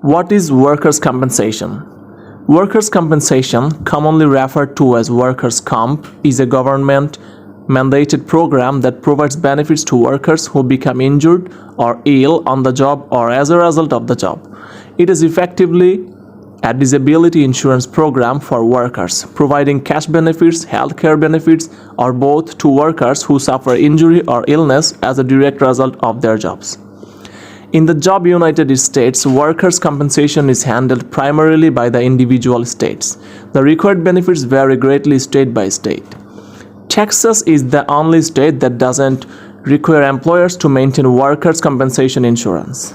What is workers' compensation? Workers' compensation, commonly referred to as workers' comp, is a government mandated program that provides benefits to workers who become injured or ill on the job or as a result of the job. It is effectively a disability insurance program for workers, providing cash benefits, healthcare benefits, or both to workers who suffer injury or illness as a direct result of their jobs. In the job United States, workers' compensation is handled primarily by the individual states. The required benefits vary greatly state by state. Texas is the only state that doesn't require employers to maintain workers' compensation insurance.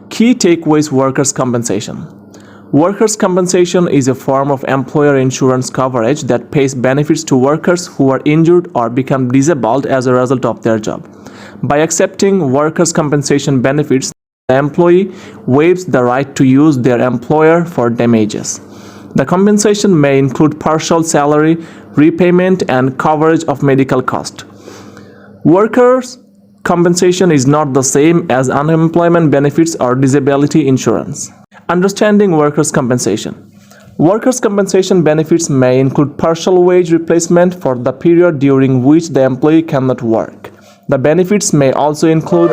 Key takeaways: workers' compensation. Workers' compensation is a form of employer insurance coverage that pays benefits to workers who are injured or become disabled as a result of their job. By accepting workers' compensation benefits, the employee waives the right to use their employer for damages. The compensation may include partial salary, repayment, and coverage of medical costs. Workers' compensation is not the same as unemployment benefits or disability insurance. Understanding workers' compensation. Workers' compensation benefits may include partial wage replacement for the period during which the employee cannot work. The benefits may also include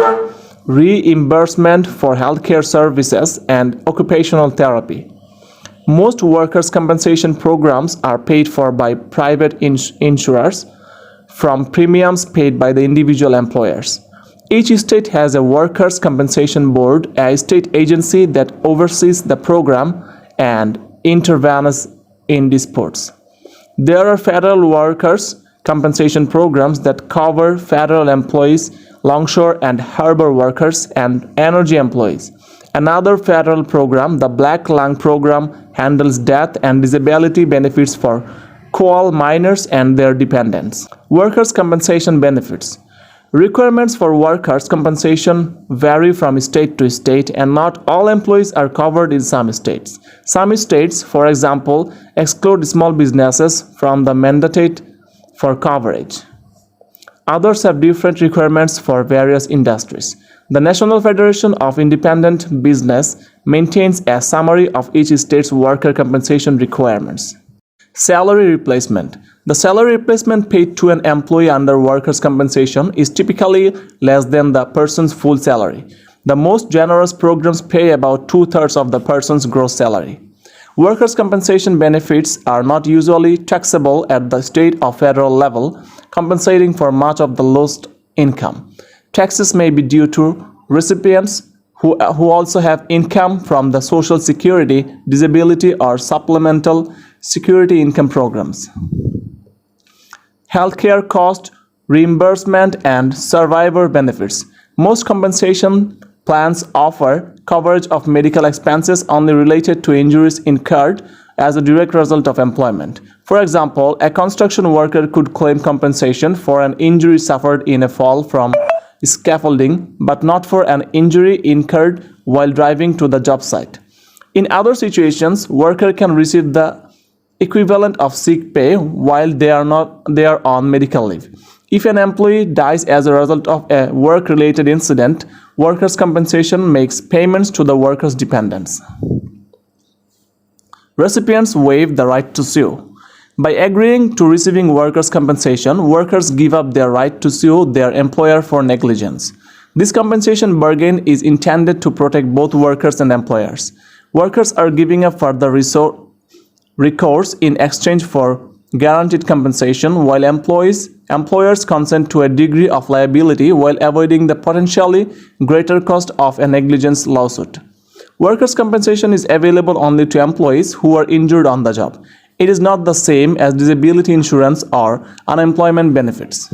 reimbursement for healthcare services and occupational therapy. Most workers' compensation programs are paid for by private insurers from premiums paid by the individual employers. Each state has a workers' compensation board, a state agency that oversees the program and intervenes in disputes. There are federal workers' compensation programs that cover federal employees, longshore and harbor workers, and energy employees. Another federal program, the Black Lung Program, handles death and disability benefits for coal miners and their dependents. Workers' compensation benefits. Requirements for workers' compensation vary from state to state, and not all employees are covered in some states. Some states, for example, exclude small businesses from the mandate for coverage. Others have different requirements for various industries. The National Federation of Independent Business maintains a summary of each state's worker compensation requirements. Salary replacement. The salary replacement paid to an employee under workers' compensation is typically less than the person's full salary. The most generous programs pay about 2/3 of the person's gross salary. Workers' compensation benefits are not usually taxable at the state or federal level, compensating for much of the lost income. Taxes may be due to recipients who also have income from the Social Security, disability, or supplemental security income programs. Healthcare cost reimbursement and survivor benefits. Most compensation plans offer coverage of medical expenses only related to injuries incurred as a direct result of employment. For example, a construction worker could claim compensation for an injury suffered in a fall from scaffolding, but not for an injury incurred while driving to the job site. In other situations, worker can receive the equivalent of sick pay while they are on medical leave. If an employee dies as a result of a work-related incident, workers' compensation makes payments to the worker's dependents. Recipients waive the right to sue. By agreeing to receiving workers' compensation, workers give up their right to sue their employer for negligence. This compensation bargain is intended to protect both workers and employers. Workers are giving up further recourse in exchange for guaranteed compensation, while employers consent to a degree of liability while avoiding the potentially greater cost of a negligence lawsuit. Workers' compensation is available only to employees who are injured on the job. It is not the same as disability insurance or unemployment benefits.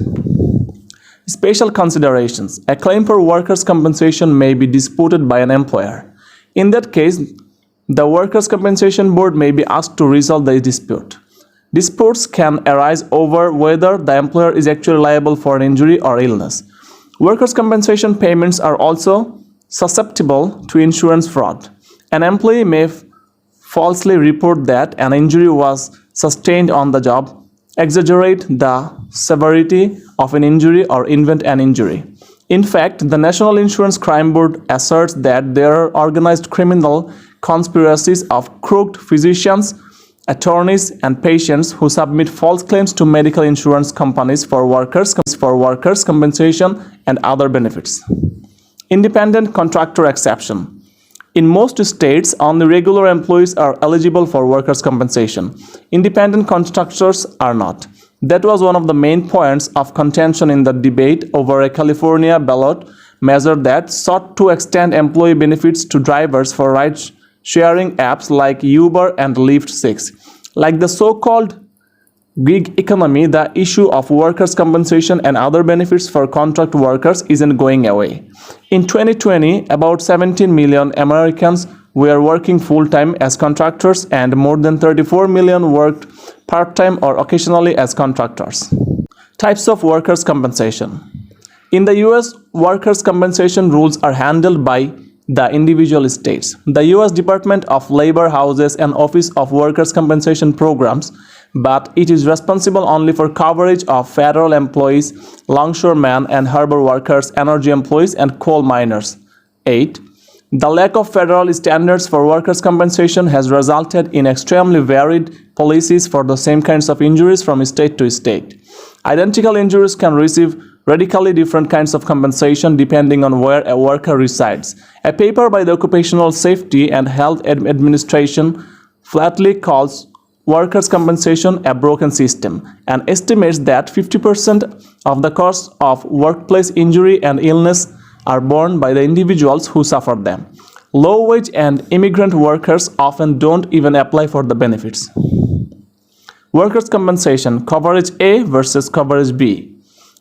Special considerations. A claim for workers' compensation may be disputed by an employer. In that case, the Workers' Compensation Board may be asked to resolve the dispute. Disputes can arise over whether the employer is actually liable for an injury or illness. Workers' compensation payments are also susceptible to insurance fraud. An employee may falsely report that an injury was sustained on the job, exaggerate the severity of an injury, or invent an injury. In fact, the National Insurance Crime Board asserts that there are organized criminal conspiracies of crooked physicians, attorneys, and patients who submit false claims to medical insurance companies for workers' compensation and other benefits. Independent contractor exception. In most states, only regular employees are eligible for workers' compensation. Independent contractors are not. That was one of the main points of contention in the debate over a California ballot measure that sought to extend employee benefits to drivers for ride-sharing apps like Uber and Lyft 6. Like the so-called gig economy, the issue of workers' compensation and other benefits for contract workers isn't going away. In 2020, about 17 million Americans were working full-time as contractors and more than 34 million worked part-time or occasionally as contractors. Types of workers' compensation. In the US, workers' compensation rules are handled by the individual states. The US Department of Labor houses an Office of Workers' Compensation Programs, but it is responsible only for coverage of federal employees, longshoremen and harbor workers, energy employees, and coal miners. 8. The lack of federal standards for workers' compensation has resulted in extremely varied policies for the same kinds of injuries from state to state. Identical injuries can receive radically different kinds of compensation depending on where a worker resides. A paper by the Occupational Safety and Health Administration flatly calls workers' compensation a broken system and estimates that 50% of the costs of workplace injury and illness are borne by the individuals who suffer them. Low-wage and immigrant workers often don't even apply for the benefits. Workers' compensation, coverage A versus coverage B.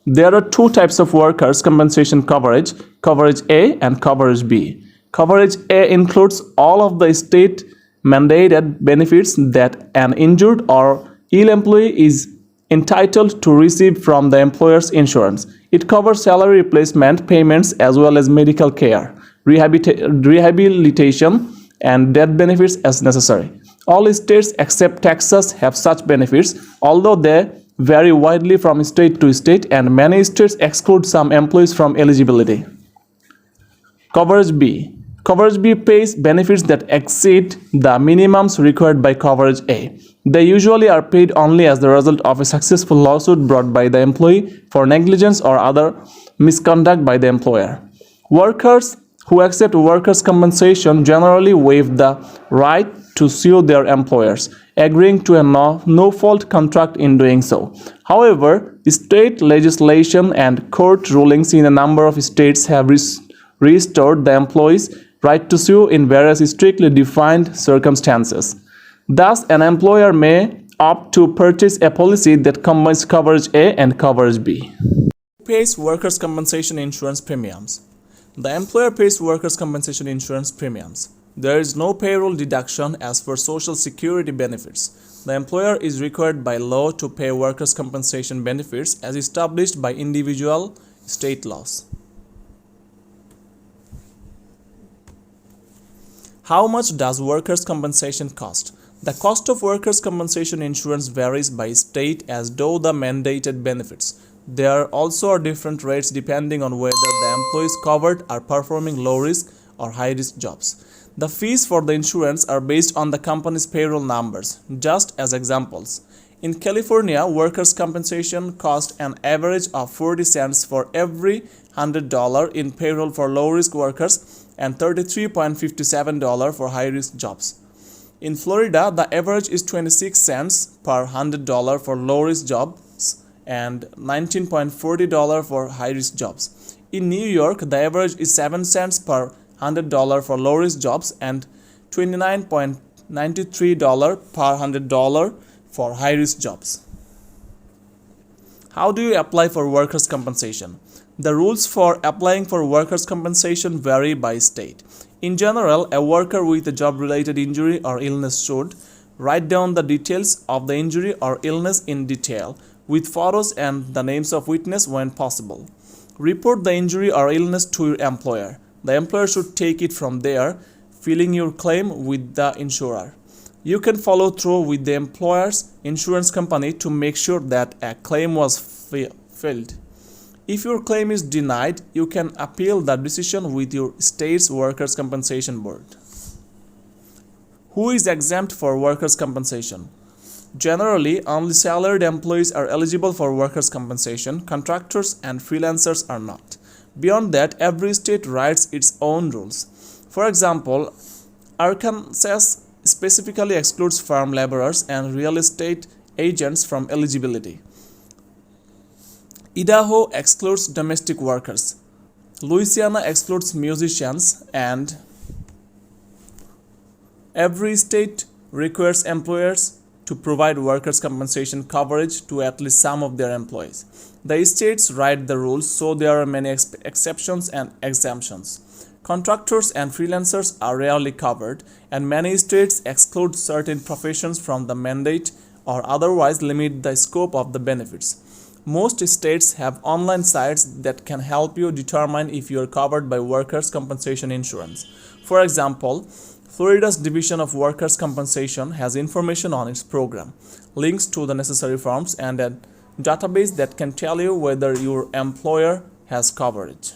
There are two types of workers' compensation coverage, coverage A and coverage B. Coverage A includes all of the state-mandated benefits that an injured or ill employee is entitled to receive from the employer's insurance. It covers salary replacement payments as well as medical care, rehabilitation, and death benefits as necessary. All states except Texas have such benefits, although they vary widely from state to state, and many states exclude some employees from eligibility. Coverage B. Coverage B pays benefits that exceed the minimums required by coverage A. They usually are paid only as the result of a successful lawsuit brought by the employee for negligence or other misconduct by the employer. Workers who accept workers' compensation generally waive the right to sue their employers, agreeing to a no-fault contract in doing so. However, state legislation and court rulings in a number of states have restored the employee's right to sue in various strictly defined circumstances. Thus, an employer may opt to purchase a policy that combines coverage A and coverage B. Who pays workers' compensation insurance premiums? The employer pays workers' compensation insurance premiums. There is no payroll deduction as for Social Security benefits. The employer is required by law to pay workers' compensation benefits as established by individual state laws. How much does workers' compensation cost? The cost of workers' compensation insurance varies by state as do the mandated benefits. There also are different rates depending on whether the employees covered are performing low-risk or high-risk jobs. The fees for the insurance are based on the company's payroll numbers. Just as examples, in California, workers' compensation cost an average of 40 cents for every $100 in payroll for low-risk workers and $33.57 for high-risk jobs. In Florida, the average is 26 cents per $100 for low-risk jobs and $19.40 for high-risk jobs. In New York, the average is 7 cents per $100 for low-risk jobs and $29.93 per $100 for high-risk jobs. How do you apply for workers' compensation? The rules for applying for workers' compensation vary by state. In general, a worker with a job-related injury or illness should write down the details of the injury or illness in detail, with photos and the names of witnesses when possible. Report the injury or illness to your employer. The employer should take it from there, filing your claim with the insurer. You can follow through with the employer's insurance company to make sure that a claim was filed. If your claim is denied, you can appeal the decision with your state's workers' compensation board. Who is exempt for workers' compensation? Generally, only salaried employees are eligible for workers' compensation. Contractors and freelancers are not. Beyond that, every state writes its own rules. For example, Arkansas specifically excludes farm laborers and real estate agents from eligibility. Idaho excludes domestic workers. Louisiana excludes musicians, and every state requires employers to provide workers' compensation coverage to at least some of their employees. The states write the rules, so there are many exceptions and exemptions. Contractors and freelancers are rarely covered, and many states exclude certain professions from the mandate or otherwise limit the scope of the benefits. Most states have online sites that can help you determine if you are covered by workers' compensation insurance. For example, Florida's Division of Workers' Compensation has information on its program, links to the necessary forms, and a database that can tell you whether your employer has coverage.